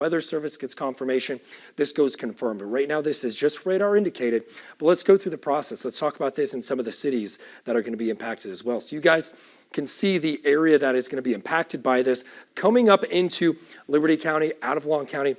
Weather Service gets confirmation, this goes confirmed. But right now, this is just radar indicated. But let's go through the process. Let's talk about this in some of the cities that are going to be impacted as well. So you guys can see the area that is going to be impacted by this coming up into Liberty County, out of Long County,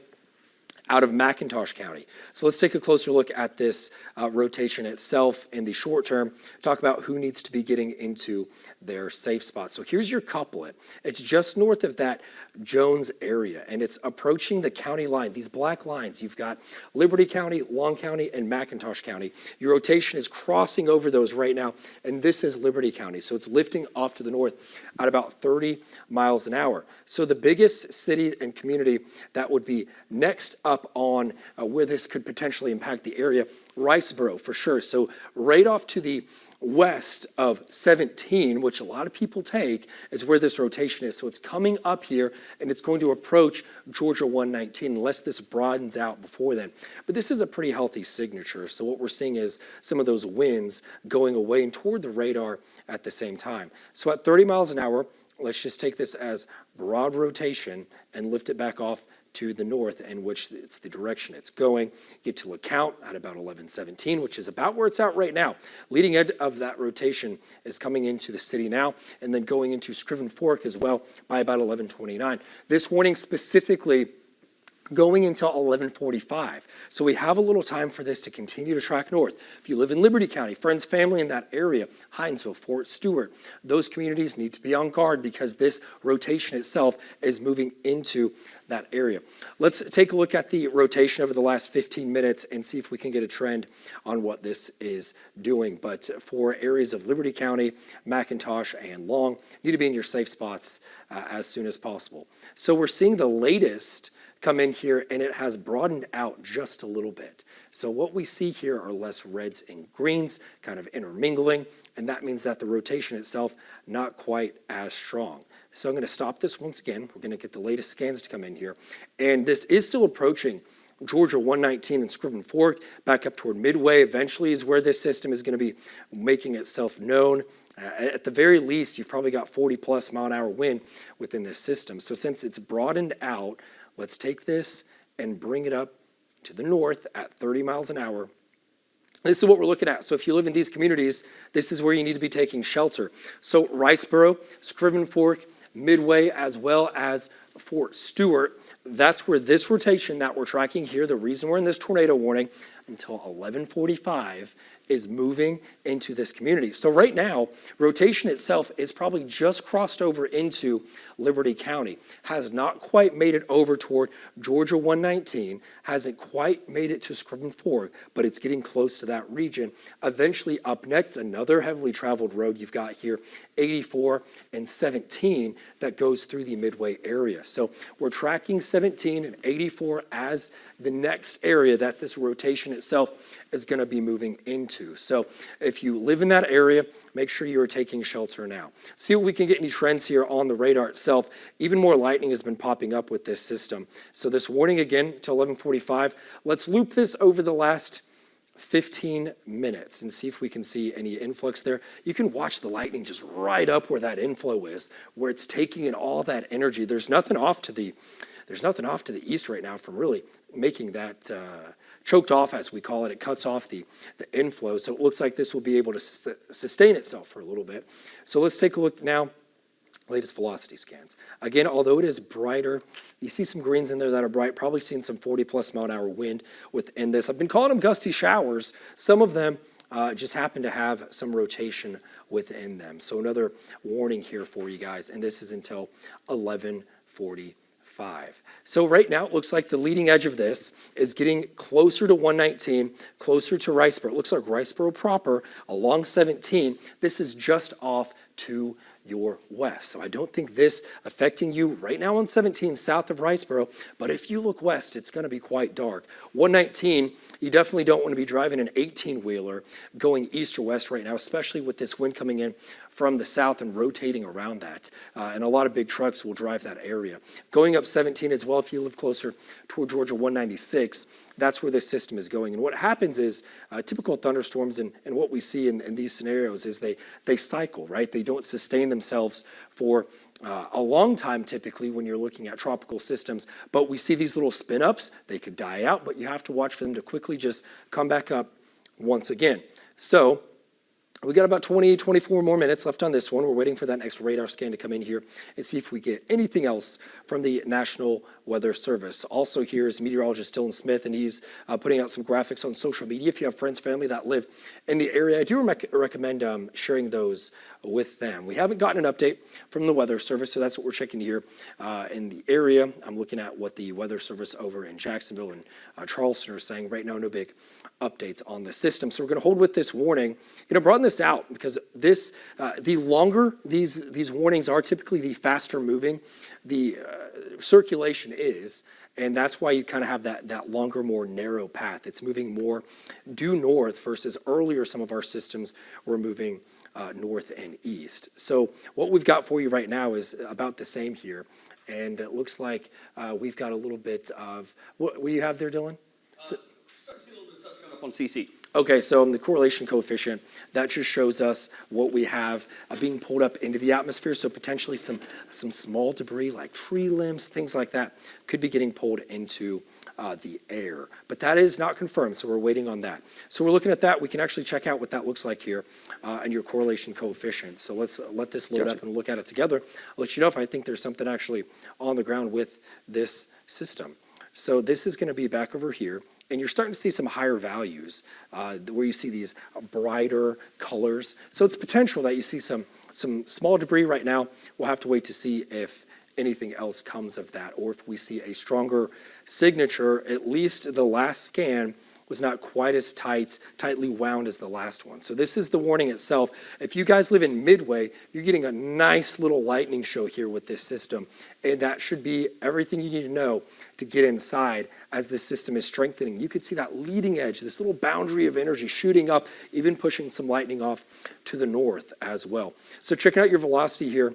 out of McIntosh County. So let's take a closer look at this rotation itself in the short term, talk about who needs to be getting into their safe spot. So here's your couplet. It's just north of that Jones area, and it's approaching the county line. These black lines, you've got Liberty County, Long County, and McIntosh County. Your rotation is crossing over those right now, and this is Liberty County. So it's lifting off to the north at about 30 miles an hour. So the biggest city and community that would be next up on where this could potentially impact the area, Riceboro for sure. So right off to the west of 17, which a lot of people take, is where this rotation is. So it's coming up here, and it's going to approach Georgia 119 unless this broadens out before then. But this is a pretty healthy signature. So what we're seeing is some of those winds going away and toward the radar at the same time. So at 30 miles an hour, let's just take this as broad rotation and lift it back off to the north, in which it's the direction it's going. Get to LeCount at about 1117, which is about where it's at right now. Leading edge of that rotation is coming into the city now, and then going into Scriven Fork as well by about 1129. This warning specifically going until 1145. So we have a little time for this to continue to track north. If you live in Liberty County, friends, family in that area, Hinesville, Fort Stewart, those communities need to be on guard because this rotation itself is moving into that area. Let's take a look at the rotation over the last 15 minutes and see if we can get a trend on what this is doing. But for areas of Liberty County, McIntosh, and Long, need to be in your safe spots as soon as possible. So we're seeing the latest come in here, and it has broadened out just a little bit. So what we see here are less reds and greens kind of intermingling, and that means that the rotation itself not quite as strong. So I'm going to stop this once again. We're going to get the latest scans to come in here, and this is still approaching Georgia 119 and Scriven Fork, back up toward Midway. Eventually is where this system is going to be making itself known. At the very least, you've probably got 40-plus mile-an-hour wind within this system. So since it's broadened out, let's take this and bring it up to the north at 30 miles an hour. This is what we're looking at. So if you live in these communities, this is where you need to be taking shelter. So Riceboro, Scriven Fork, Midway, as well as Fort Stewart, that's where this rotation that we're tracking here, the reason we're in this tornado warning until 1145, is moving into this community. So right now, rotation itself is probably just crossed over into Liberty County, has not quite made it over toward Georgia 119, hasn't quite made it to Scriven Fork, but it's getting close to that region. Eventually up next, another heavily traveled road you've got here, 84 and 17, that goes through the Midway area. So we're tracking 17 and 84 as the next area that this rotation itself is going to be moving into. So if you live in that area, make sure you are taking shelter now. See what we can get any trends here on the radar itself. Even more lightning has been popping up with this system. So this warning again to 1145. Let's loop this over the last 15 minutes and see if we can see any influx there. You can watch the lightning just right up where that inflow is, where it's taking in all that energy. There's nothing off to the east right now from really making that choked off, as we call it. It cuts off the inflow. So it looks like this will be able to sustain itself for a little bit. So let's take a look now. Latest velocity scans. Again, although it is brighter, you see some greens in there that are bright, probably seen some 40-plus mile-an-hour wind within this. I've been calling them gusty showers. Some of them just happen to have some rotation within them. So another warning here for you guys, and this is until 11:45. So right now, it looks like the leading edge of this is getting closer to 119, closer to Riceboro. It looks like Riceboro proper along 17. This is just off to your west. So I don't think this affecting you right now on 17 south of Riceboro, but if you look west, it's going to be quite dark. 119, you definitely don't want to be driving an 18-wheeler going east or west right now, especially with this wind coming in from the south and rotating around that. And a lot of big trucks will drive that area. Going up 17 as well, if you live closer toward Georgia 196, that's where this system is going. And what happens is typical thunderstorms and what we see in these scenarios is they cycle, right? They don't sustain themselves for a long time typically when you're looking at tropical systems, but we see these little spin ups. They could die out, but you have to watch for them to quickly just come back up once again. So we got about 24 more minutes left on this one. We're waiting for that next radar scan to come in here and see if we get anything else from the National Weather Service. Also here is meteorologist Dylan Smith, and he's putting out some graphics on social media. If you have friends, family that live in the area, I do recommend sharing those with them. We haven't gotten an update from the Weather Service, so that's what we're checking here in the area. I'm looking at what the Weather Service over in Jacksonville and Charleston are saying. Right now, no big updates on the system. So we're going to hold with this warning. Broaden this out because this, the longer these warnings are, typically the faster moving the circulation is, and that's why you kind of have that longer, more narrow path. It's moving more due north versus earlier some of our systems were moving north and east. So what we've got for you right now is about the same here, and it looks like we've got a little bit of, what do you have there, Dylan? Start to see a little bit of stuff showing up on CC. Okay, so the correlation coefficient, that just shows us what we have being pulled up into the atmosphere. So potentially some small debris like tree limbs, things like that, could be getting pulled into the air. But that is not confirmed, so we're waiting on that. So we're looking at that. We can actually check out what that looks like here and your correlation coefficient. So let's let this load up and look at it together. I'll let you know if I think there's something actually on the ground with this system. So this is going to be back over here. And you're starting to see some higher values where you see these brighter colors. So it's potential that you see some small debris right now. We'll have to wait to see if anything else comes of that, or if we see a stronger signature. At least the last scan was not quite as tightly wound as the last one. So this is the warning itself. If you guys live in Midway, you're getting a nice little lightning show here with this system. And that should be everything you need to know to get inside as this system is strengthening. You could see that leading edge, this little boundary of energy shooting up, even pushing some lightning off to the north as well. So checking out your velocity here,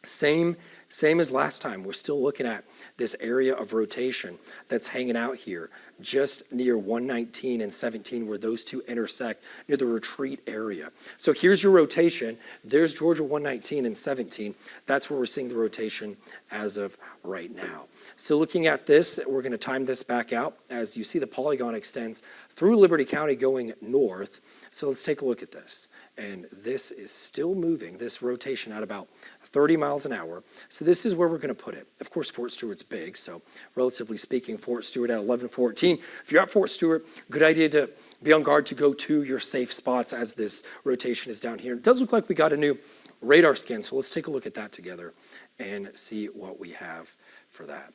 same as last time. We're still looking at this area of rotation that's hanging out here just near 119 and 17 where those two intersect near the retreat area. So here's your rotation. There's Georgia 119 and 17. That's where we're seeing the rotation as of right now. So looking at this, we're going to time this back out as you see the polygon extends through Liberty County going north. So let's take a look at this. And this is still moving, this rotation at about 30 miles an hour. So this is where we're going to put it. Of course, Fort Stewart's big, so relatively speaking, Fort Stewart at 1114. If you're at Fort Stewart, good idea to be on guard to go to your safe spots as this rotation is down here. It does look like we got a new radar scan, so let's take a look at that together and see what we have for that.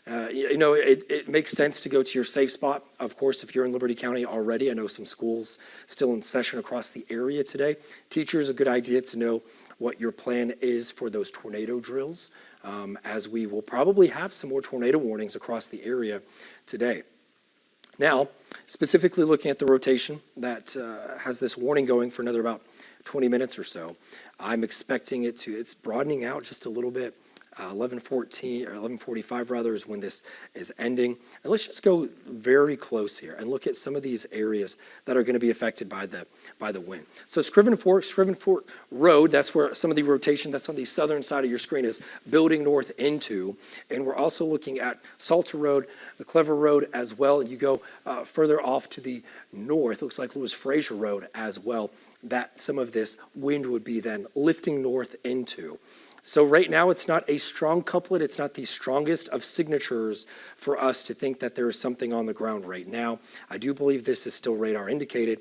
It makes sense to go to your safe spot. Of course, if you're in Liberty County already, I know some schools still in session across the area today. Teachers, a good idea to know what your plan is for those tornado drills, as we will probably have some more tornado warnings across the area today. Now, specifically looking at the rotation that has this warning going for another about 20 minutes or so, I'm expecting it's broadening out just a little bit. 11:14 or 11:45 rather is when this is ending. And let's just go very close here and look at some of these areas that are going to be affected by the wind. So Scriven Fork Road, that's where some of the rotation that's on the southern side of your screen is building north into. And we're also looking at Salter Road, the Clever Road as well. And you go further off to the north, looks like Lewis Fraser Road as well, that some of this wind would be then lifting north into. So right now, it's not a strong couplet. It's not the strongest of signatures for us to think that there is something on the ground right now. I do believe this is still radar indicated.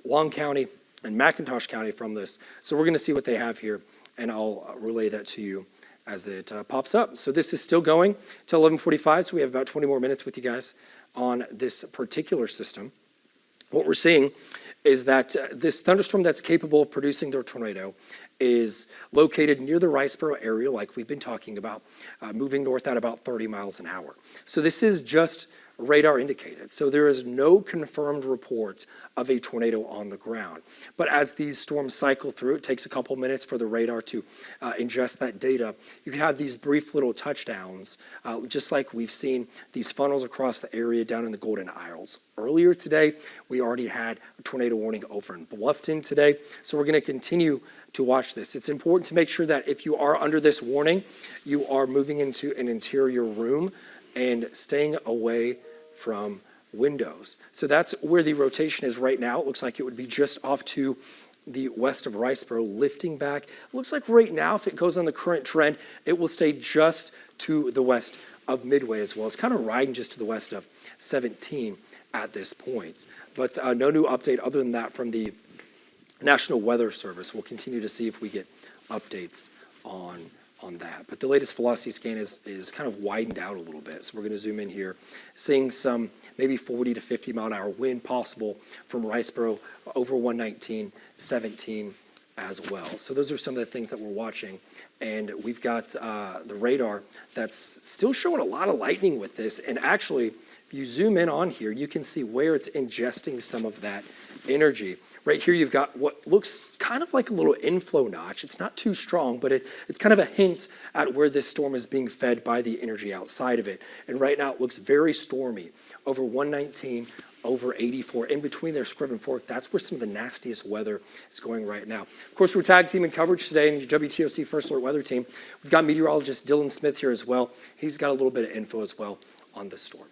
Long County and McIntosh County from this. So we're going to see what they have here, and I'll relay that to you as it pops up. So this is still going till 11:45, so we have about 20 more minutes with you guys on this particular system. What we're seeing is that this thunderstorm that's capable of producing their tornado is located near the Riceboro area, like we've been talking about, moving north at about 30 miles an hour. So this is just radar indicated. So there is no confirmed report of a tornado on the ground. But as these storms cycle through, it takes a couple minutes for the radar to ingest that data. You can have these brief little touchdowns, just like we've seen these funnels across the area down in the Golden Isles. Earlier today, we already had a tornado tornado warning over in Bluffton today. So we're going to continue to watch this. It's important to make sure that if you are under this warning, you are moving into an interior room and staying away from windows. So that's where the rotation is right now. It looks like it would be just off to the west of Riceboro, lifting back. It looks like right now, if it goes on the current trend, it will stay just to the west of Midway as well. It's kind of riding just to the west of 17 at this point. But no new update other than that from the National Weather Service. We'll continue to see if we get updates on that. But the latest velocity scan is kind of widened out a little bit. So we're going to zoom in here, seeing some maybe 40 to 50 mile an hour wind possible from Riceboro over 119, 17 as well. So those are some of the things that we're watching. And we've got the radar that's still showing a lot of lightning with this. And actually, if you zoom in on here, you can see where it's ingesting some of that energy. Right here, you've got what looks kind of like a little inflow notch. It's not too strong, but it's kind of a hint at where this storm is being fed by the energy outside of it. And right now, it looks very stormy over 119, over 84. In between there, Scriven Fork, that's where some of the nastiest weather is going right now. Of course, we're tag teaming coverage today in your WTOC First Alert Weather Team. We've got meteorologist Dylan Smith here as well. He's got a little bit of info as well on this storm.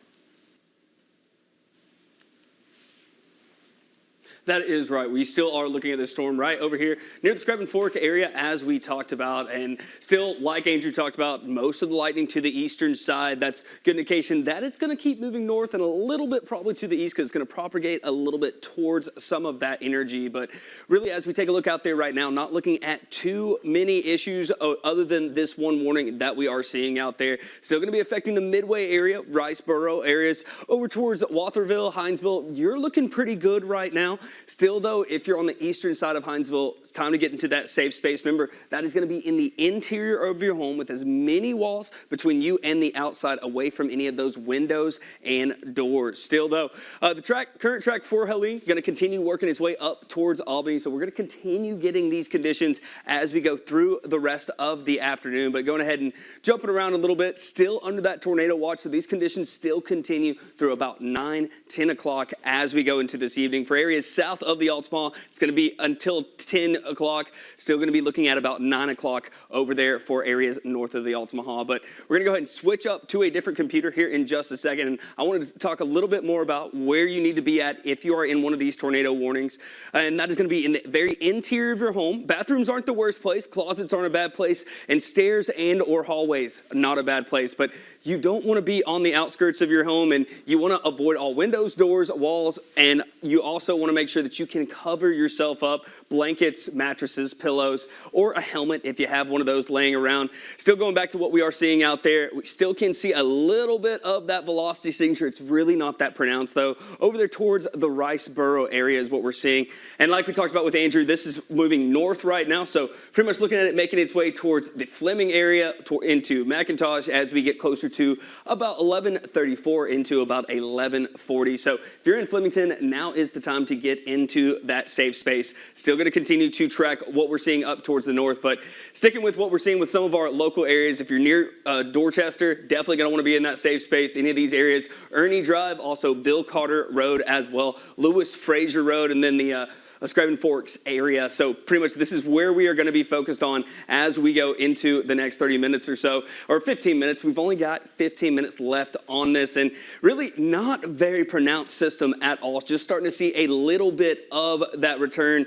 That is right. We still are looking at this storm right over here near the Scriven Fork area, as we talked about. And still, like Andrew talked about, most of the lightning to the eastern side. That's good indication that it's going to keep moving north and a little bit probably to the east, because it's going to propagate a little bit towards some of that energy. But really, as we take a look out there right now, not looking at too many issues other than this one warning that we are seeing out there. Still going to be affecting the Midway area, Riceboro areas, over towards Waltherville, Hinesville. You're looking pretty good right now. Still, though, if you're on the eastern side of Hinesville, it's time to get into that safe space. Remember, that is going to be in the interior of your home with as many walls between you and the outside, away from any of those windows and doors. Still, though, the current track for Helene going to continue working its way up towards Albany. So we're going to continue getting these conditions as we go through the rest of the afternoon. But going ahead and jumping around a little bit, still under that tornado watch. So these conditions still continue through about 9, 10 o'clock as we go into this evening. For areas south of the Altamaha, it's going to be until 10 o'clock. Still going to be looking at about 9 o'clock over there for areas north of the Altamaha. But we're going to go ahead and switch up to a different computer here in just a second. And I wanted to talk a little bit more about where you need to be at if you are in one of these tornado warnings. And that is going to be in the very interior of your home. Bathrooms aren't the worst place. Closets aren't a bad place. And stairs and or hallways, not a bad place. But you don't want to be on the outskirts of your home, and you want to avoid all windows, doors, walls, and you also want to make sure that you can cover yourself up, blankets, mattresses, pillows, or a helmet if you have one of those laying around. Still going back to what we are seeing out there, we still can see a little bit of that velocity signature. It's really not that pronounced, though. Over there towards the Riceboro area is what we're seeing. And like we talked about with Andrew, this is moving north right now, so pretty much looking at it making its way towards the Fleming area into McIntosh as we get closer to about 11:34 into about 11:40. So if you're in Flemington, now is the time to get into that safe space. Still going to continue to track what we're seeing up towards the north, but sticking with what we're seeing with some of our local areas. If you're near Dorchester, definitely going to want to be in that safe space. Any of these areas, Ernie Drive, also Bill Carter Road as well, Lewis Fraser Road, and then the Scriven Forks area. So pretty much this is where we are going to be focused on as we go into the next 30 minutes or so, or 15 minutes. We've only got 15 minutes left on this, and really not a very pronounced system at all. Just starting to see a little bit of that return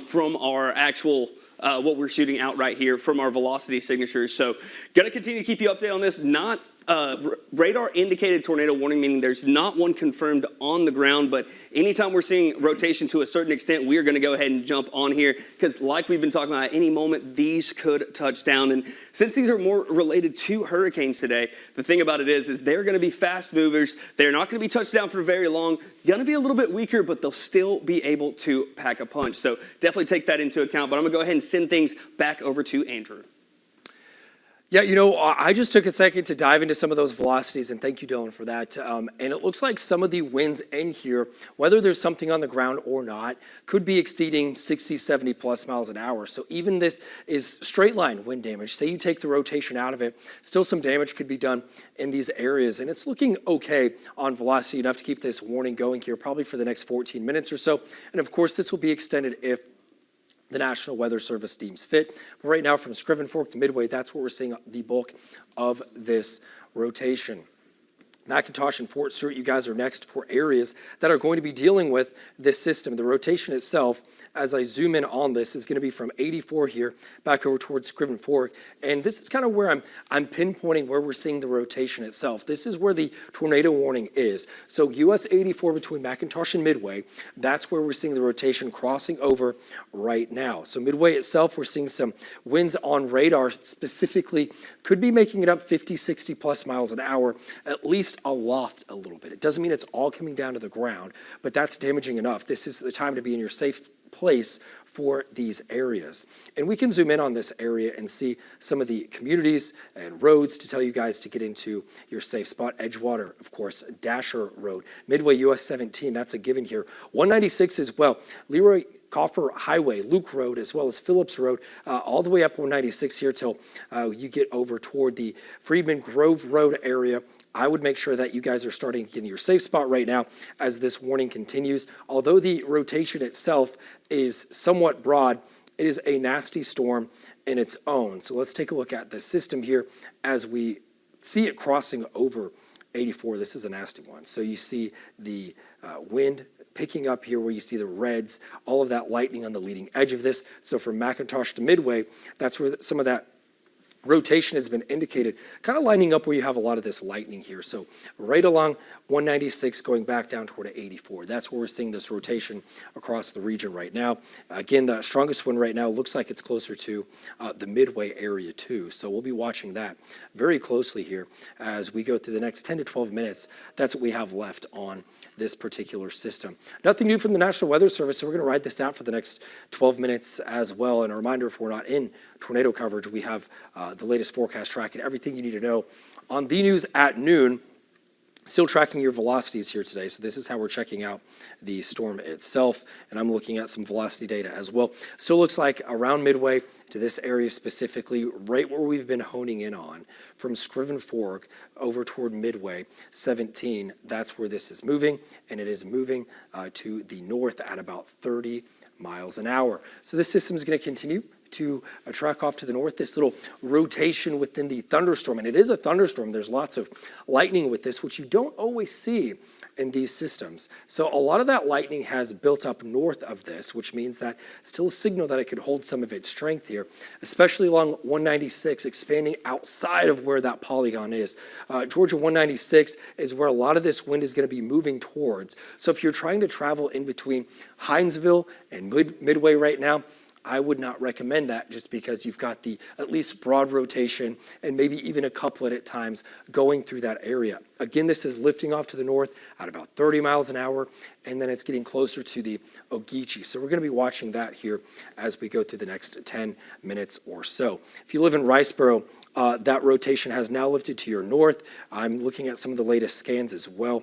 from our actual what we're shooting out right here from our velocity signatures. So going to continue to keep you updated on this. Not radar indicated tornado warning, meaning there's not one confirmed on the ground, but anytime we're seeing rotation to a certain extent, we are going to go ahead and jump on here, because like we've been talking about, at any moment these could touch down. And since these are more related to hurricanes today, the thing about it is they're going to be fast movers. They're not going to be touched down for very long, going to be a little bit weaker, but they'll still be able to pack a punch. So definitely take that into account. But I'm going to go ahead and send things back over to Andrew. Yeah, I just took a second to dive into some of those velocities, and thank you, Dylan, for that. And it looks like some of the winds in here, whether there's something on the ground or not, could be exceeding 60, 70 plus miles an hour. So even this is straight line wind damage. Say you take the rotation out of it, still some damage could be done in these areas. And it's looking okay on velocity, enough to keep this warning going here, probably for the next 14 minutes or so. And of course, this will be extended if the National Weather Service deems fit. But right now, from Scriven Fork to Midway, that's where we're seeing the bulk of this rotation. McIntosh and Fort Stewart, you guys are next for areas that are going to be dealing with this system. The rotation itself, as I zoom in on this, is going to be from 84 here back over towards Scriven Fork. And this is kind of where I'm pinpointing where we're seeing the rotation itself. This is where the tornado warning is. So US 84 between McIntosh and Midway, that's where we're seeing the rotation crossing over right now. So Midway itself, we're seeing some winds on radar specifically, could be making it up 50, 60 plus miles an hour, at least aloft a little bit. It doesn't mean it's all coming down to the ground, but that's damaging enough. This is the time to be in your safe place for these areas. And we can zoom in on this area and see some of the communities and roads to tell you guys to get into your safe spot. Edgewater, of course, Dasher Road, Midway US 17, that's a given here. 196 as well. Leroy Coffer Highway, Luke Road, as well as Phillips Road, all the way up 196 here till you get over toward the Freedman Grove Road area. I would make sure that you guys are starting to get in your safe spot right now as this warning continues. Although the rotation itself is somewhat broad, it is a nasty storm in its own. So let's take a look at the system here as we see it crossing over 84. This is a nasty one. So you see the wind picking up here where you see the reds, all of that lightning on the leading edge of this. So from McIntosh to Midway, that's where some of that rotation has been indicated, kind of lining up where you have a lot of this lightning here. So right along 196 going back down toward 84. That's where we're seeing this rotation across the region right now. Again, the strongest one right now looks like it's closer to the Midway area too. So we'll be watching that very closely here as we go through the next 10 to 12 minutes. That's what we have left on this particular system. Nothing new from the National Weather Service, so we're going to ride this out for the next 12 minutes as well. And a reminder, if we're not in tornado coverage, we have the latest forecast track and everything you need to know on the news at noon. Still tracking your velocities here today. So this is how we're checking out the storm itself. And I'm looking at some velocity data as well. Still looks like around Midway to this area specifically, right where we've been honing in on, from Scriven Fork over toward Midway 17, that's where this is moving. And it is moving to the north at about 30 miles an hour. So this system is going to continue to track off to the north, this little rotation within the thunderstorm. And it is a thunderstorm. There's lots of lightning with this, which you don't always see in these systems. So a lot of that lightning has built up north of this, which means that still a signal that it could hold some of its strength here, especially along 196, expanding outside of where that polygon is. Georgia 196 is where a lot of this wind is going to be moving towards. So if you're trying to travel in between Hinesville and Midway right now, I would not recommend that just because you've got the at least broad rotation and maybe even a couplet at times going through that area. Again, this is lifting off to the north at about 30 miles an hour, and then it's getting closer to the Ogeechee. So we're going to be watching that here as we go through the next 10 minutes or so. If you live in Riceboro, that rotation has now lifted to your north. I'm looking at some of the latest scans as well.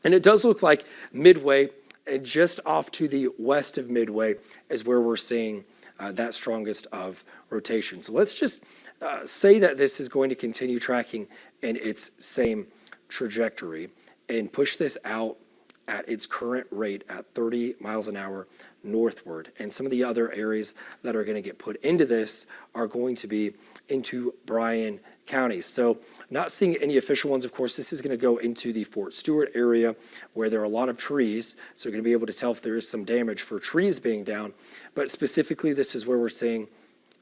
And it does look like Midway, and just off to the west of Midway is where we're seeing that strongest of rotation. So let's just say that this is going to continue tracking in its same trajectory and push this out at its current rate at 30 miles an hour northward. And some of the other areas that are going to get put into this are going to be into Bryan County. So not seeing any official ones, of course. This is going to go into the Fort Stewart area where there are a lot of trees. So you're going to be able to tell if there is some damage for trees being down. But specifically, this is where we're seeing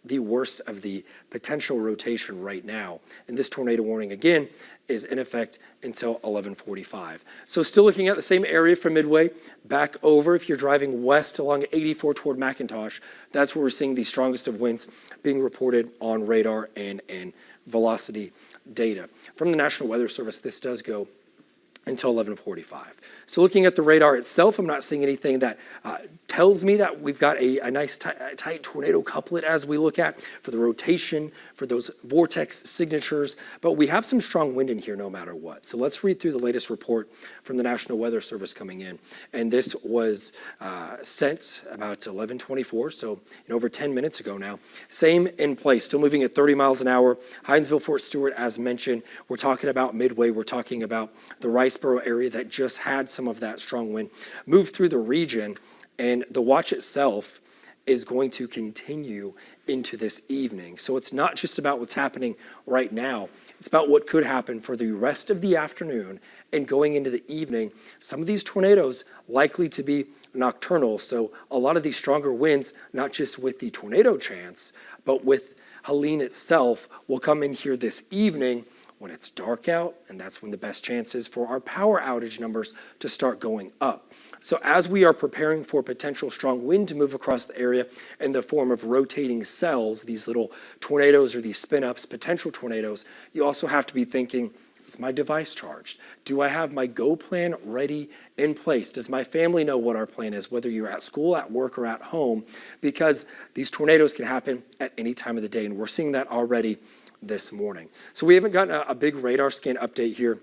the worst of the potential rotation right now. And this tornado warning, again, is in effect until 11:45. So still looking at the same area from Midway, back over if you're driving west along 84 toward McIntosh, that's where we're seeing the strongest of winds being reported on radar and in velocity data. From the National Weather Service, this does go until 11:45. So looking at the radar itself, I'm not seeing anything that tells me that we've got a nice tight tornado couplet as we look at for the rotation, for those vortex signatures, but we have some strong wind in here no matter what. So let's read through the latest report from the National Weather Service coming in. And this was sent about 11:24, so over 10 minutes ago now. Same in place, still moving at 30 miles an hour. Hinesville, Fort Stewart, as mentioned. We're talking about Midway. We're talking about the Riceboro area that just had some of that strong wind move through the region. And the watch itself is going to continue into this evening. So it's not just about what's happening right now. It's about what could happen for the rest of the afternoon and going into the evening. Some of these tornadoes likely to be nocturnal. So a lot of these stronger winds, not just with the tornado chance, but with Helene itself, will come in here this evening when it's dark out, and that's when the best chance is for our power outage numbers to start going up. So as we are preparing for potential strong wind to move across the area in the form of rotating cells, these little tornadoes or these spin-ups, potential tornadoes, you also have to be thinking, is my device charged? Do I have my go plan ready in place? Does my family know what our plan is, whether you're at school, at work, or at home? Because these tornadoes can happen at any time of the day, and we're seeing that already this morning. So we haven't gotten a big radar scan update here.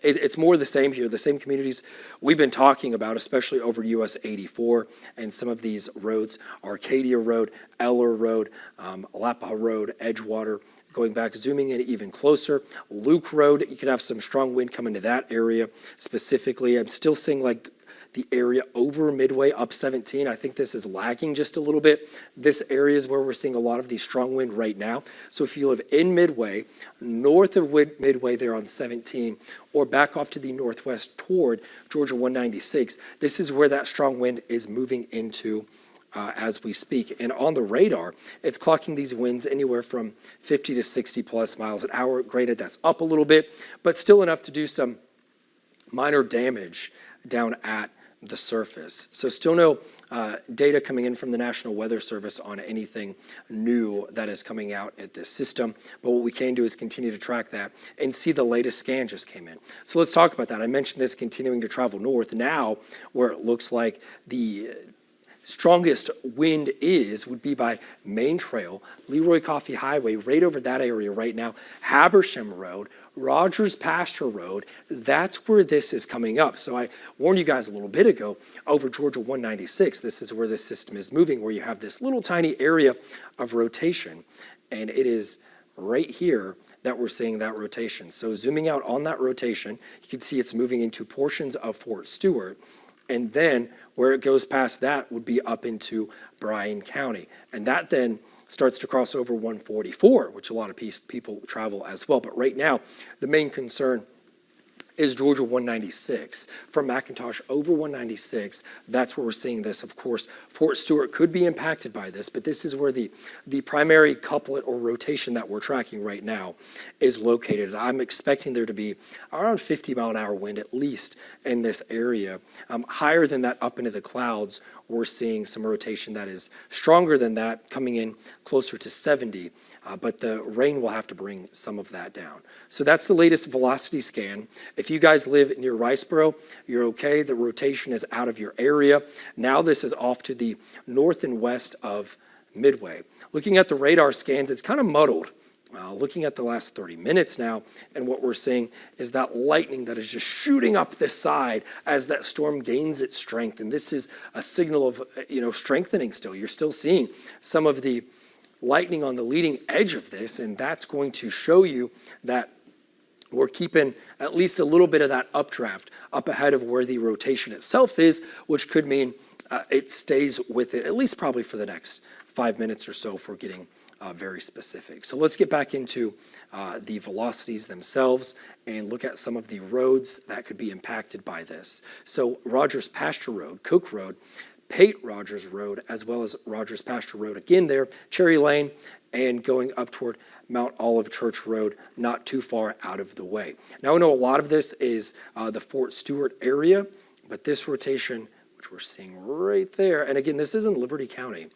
It's more the same here, the same communities we've been talking about, especially over US 84 and some of these roads, Arcadia Road, Eller Road, Alapaha Road, Edgewater, going back, zooming in even closer. Luke Road, you could have some strong wind coming to that area specifically. I'm still seeing like the area over Midway up 17. I think this is lagging just a little bit. This area is where we're seeing a lot of the strong wind right now. So if you live in Midway, north of Midway there on 17, or back off to the northwest toward Georgia 196, this is where that strong wind is moving into as we speak. And on the radar, it's clocking these winds anywhere from 50 to 60 plus miles an hour. Granted, that's up a little bit, but still enough to do some minor damage down at the surface. So still no data coming in from the National Weather Service on anything new that is coming out at this system. But what we can do is continue to track that and see the latest scan just came in. So let's talk about that. I mentioned this continuing to travel north. Now, where it looks like the strongest wind would be by Main Trail, Leroy Coffee Highway, right over that area right now, Habersham Road, Rogers Pasture Road. That's where this is coming up. So I warned you guys a little bit ago over Georgia 196. This is where this system is moving, where you have this little tiny area of rotation. And it is right here that we're seeing that rotation. So zooming out on that rotation, you can see it's moving into portions of Fort Stewart. And then where it goes past that would be up into Bryan County. And that then starts to cross over 144, which a lot of people travel as well. But right now, the main concern is Georgia 196. From McIntosh over 196, that's where we're seeing this. Of course, Fort Stewart could be impacted by this, but this is where the primary couplet or rotation that we're tracking right now is located. I'm expecting there to be around 50 mile an hour wind at least in this area. Higher than that up into the clouds, we're seeing some rotation that is stronger than that, coming in closer to 70, but the rain will have to bring some of that down. So that's the latest velocity scan. If you guys live near Riceboro, you're okay. The rotation is out of your area. Now this is off to the north and west of Midway. Looking at the radar scans, it's kind of muddled. Looking at the last 30 minutes now, and what we're seeing is that lightning that is just shooting up the side as that storm gains its strength. And this is a signal of, strengthening still. You're still seeing some of the lightning on the leading edge of this, and that's going to show you that we're keeping at least a little bit of that updraft up ahead of where the rotation itself is, which could mean it stays with it, at least probably for the next 5 minutes or so if we're getting very specific. So let's get back into the velocities themselves and look at some of the roads that could be impacted by this. So Rogers Pasture Road, Cook Road, Pate Rogers Road, as well as Rogers Pasture Road again there, Cherry Lane, and going up toward Mount Olive Church Road, not too far out of the way. Now I know a lot of this is the Fort Stewart area, but this rotation, which we're seeing right there, and again, this is in Liberty County,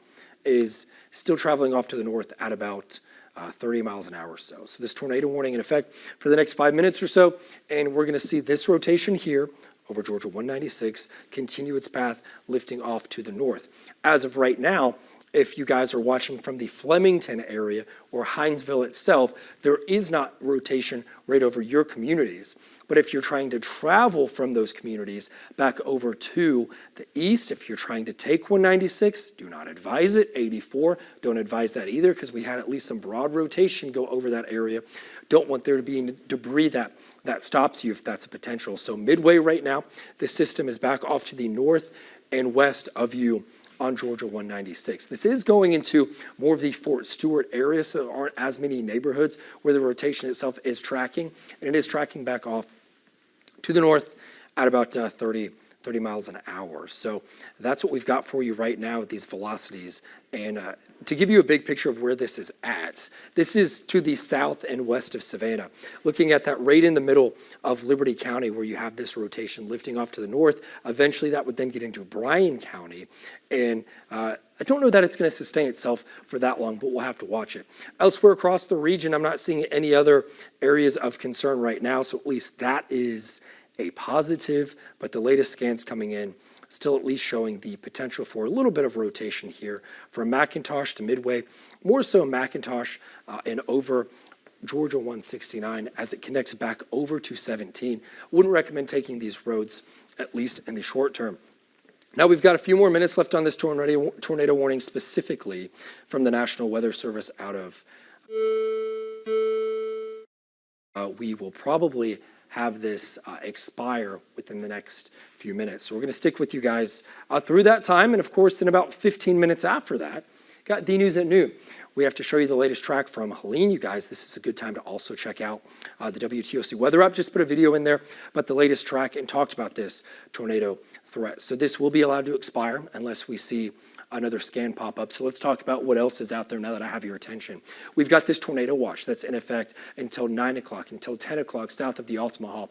is still traveling off to the north at about 30 miles an hour or so. So this tornado warning in effect for the next 5 minutes or so, and we're going to see this rotation here over Georgia 196 continue its path, lifting off to the north. As of right now, if you guys are watching from the Flemington area or Hinesville itself, there is not rotation right over your communities. But if you're trying to travel from those communities back over to the east, if you're trying to take 196, do not advise it. 84, don't advise that either, because we had at least some broad rotation go over that area. Don't want there to be debris that stops you if that's a potential. So midway right now, the system is back off to the north and west of you on Georgia 196. This is going into more of the Fort Stewart area, so there aren't as many neighborhoods where the rotation itself is tracking, and it is tracking back off to the north at about 30 miles an hour. So that's what we've got for you right now with these velocities. And to give you a big picture of where this is at, this is to the south and west of Savannah. Looking at that right in the middle of Liberty County where you have this rotation lifting off to the north. Eventually that would then get into Bryan County. And I don't know that it's going to sustain itself for that long, but we'll have to watch it. Elsewhere across the region, I'm not seeing any other areas of concern right now, so at least that is a positive, but the latest scans coming in still at least showing the potential for a little bit of rotation here from McIntosh to Midway, more so McIntosh and over Georgia 169 as it connects back over to 17. Wouldn't recommend taking these roads, at least in the short term. Now we've got a few more minutes left on this tornado warning, specifically from the National Weather Service out of. We will probably have this expire within the next few minutes. So we're going to stick with you guys through that time. And of course, in about 15 minutes after that, got D News at noon. We have to show you the latest track from Helene. You guys, this is a good time to also check out the WTOC weather app. Just put a video in there about the latest track and talked about this tornado threat. So this will be allowed to expire unless we see another scan pop up. So let's talk about what else is out there now that I have your attention. We've got this tornado watch that's in effect until 9 o'clock, until 10 o'clock south of the Altamaha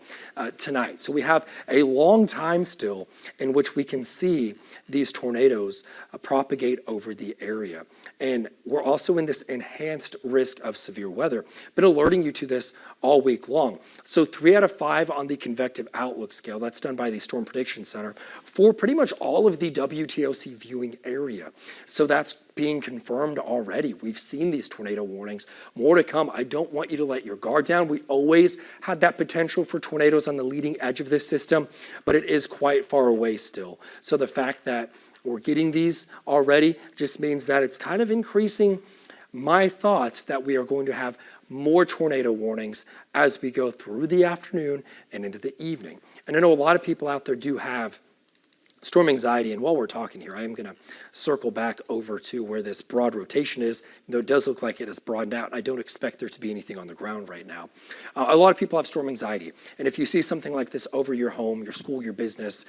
tonight. So we have a long time still in which we can see these tornadoes propagate over the area. And we're also in this enhanced risk of severe weather. Been alerting you to this all week long. So 3 out of 5 on the convective outlook scale, that's done by the Storm Prediction Center, for pretty much all of the WTOC viewing area. So that's being confirmed already. We've seen these tornado warnings. More to come. I don't want you to let your guard down. We always had that potential for tornadoes on the leading edge of this system, but it is quite far away still. So the fact that we're getting these already just means that it's kind of increasing my thoughts that we are going to have more tornado warnings as we go through the afternoon and into the evening. And I know a lot of people out there do have storm anxiety, and while we're talking here, I am going to circle back over to where this broad rotation is, though it does look like it has broadened out. I don't expect there to be anything on the ground right now. A lot of people have storm anxiety, and if you see something like this over your home, your school, your business,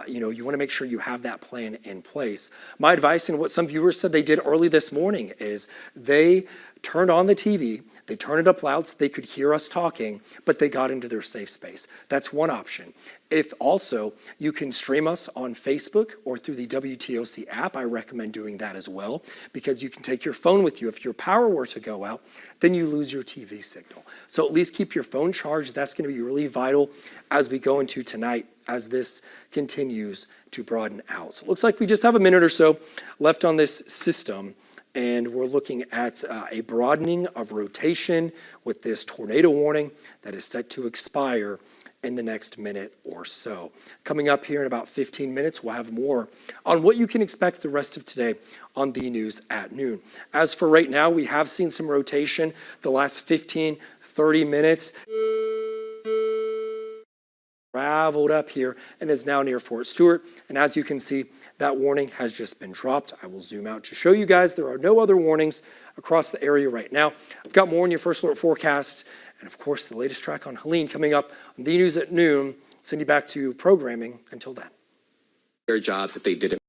you want to make sure you have that plan in place. My advice, and what some viewers said they did early this morning, is they turned on the TV, they turned it up loud so they could hear us talking, but they got into their safe space. That's one option. If also you can stream us on Facebook or through the WTOC app, I recommend doing that as well, because you can take your phone with you. If your power were to go out, then you lose your TV signal. So at least keep your phone charged. That's going to be really vital as we go into tonight, as this continues to broaden out. So it looks like we just have a minute or so left on this system. And we're looking at a broadening of rotation with this tornado warning that is set to expire in the next minute or so. Coming up here in about 15 minutes, we'll have more on what you can expect the rest of today on the news at noon. As for right now, we have seen some rotation the last 15, 30 minutes. Traveled up here and is now near Fort Stewart. And as you can see, that warning has just been dropped. I will zoom out to show you guys there are no other warnings across the area right now. I've got more in your first alert forecast. And of course, the latest track on Helene coming up on the news at noon. Send you back to programming until then. Their jobs if they didn't.